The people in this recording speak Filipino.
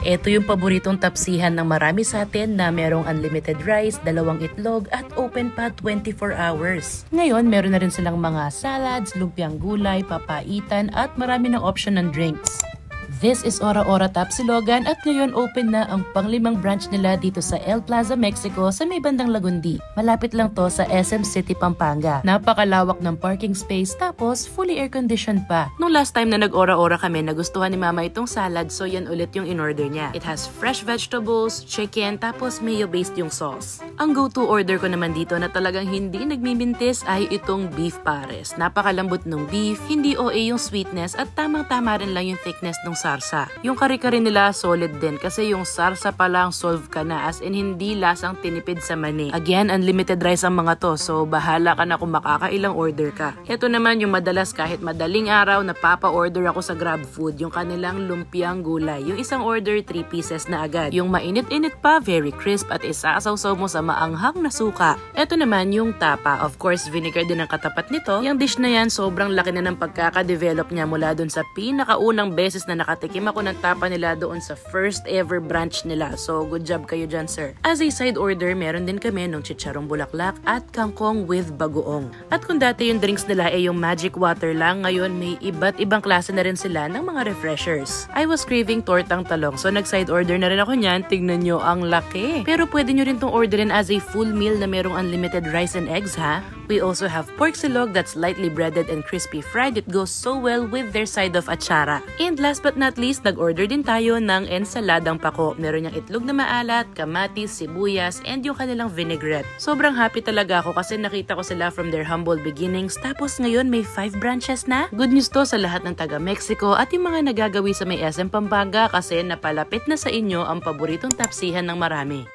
Ito yung paboritong tapsihan ng marami sa atin na merong unlimited rice, 2 itlog at open pa 24 hours. Ngayon, meron na rin silang mga salads, lumpiang gulay, papaitan at marami ng option ng drinks. This is Ora Ora Tapsilogan at ngayon open na ang pang-5 branch nila dito sa El Plaza, Mexico sa may bandang Lagundi. Malapit lang to sa SM City, Pampanga. Napakalawak ng parking space tapos fully air-conditioned pa. Nung last time na nag-ora-ora kami, nagustuhan ni Mama itong salad so yan ulit yung in-order niya. It has fresh vegetables, chicken, tapos mayo-based yung sauce. Ang go-to order ko naman dito na talagang hindi nagmimintis ay itong beef pares. Napakalambot ng beef, hindi OA yung sweetness at tamang-tama rin lang yung thickness ng sarsa. Yung kare-kare nila solid din kasi yung sarsa pa lang solve ka na as in hindi lasang tinipid sa mani. Again, unlimited rice ang mga to so bahala ka na kung makakailang order ka. Ito naman yung madalas kahit madaling araw napapa-order ako sa Grab Food, yung kanilang lumpiang gulay. Yung isang order 3 pieces na agad. Yung mainit-init pa, very crisp at isasawsaw mo sa maanghang na suka. Ito naman yung tapa. Of course, vinegar din ang katapat nito. Yung dish na yan, sobrang laki na ng pagkaka-develop niya mula dun sa pinakaunang beses na nakatikim ako ng tapa nila doon sa first ever branch nila. So, good job kayo dyan, sir. As a side order, meron din kami ng chicharong bulaklak at kangkong with bagoong. At kung dati yung drinks nila ay yung magic water lang, ngayon may iba't ibang klase na rin sila ng mga refreshers. I was craving tortang talong, so nag-side order na rin ako niyan. Tignan nyo, ang laki. Pero pwede nyo rin tong orderin as a full meal na merong unlimited rice and eggs, ha? We also have pork silog that's lightly breaded and crispy fried. It goes so well with their side of achara. And last but not least, nag-order din tayo ng ensaladang pako. Meron niyang itlog na maalat, kamatis, sibuyas, and yung kanilang vinaigrette. Sobrang happy talaga ako kasi nakita ko sila from their humble beginnings. Tapos ngayon may 5 branches na. Good news to sa lahat ng taga-Mexico at yung mga nagagawi sa may SM Pampanga kasi napalapit na sa inyo ang paboritong tapsihan ng marami.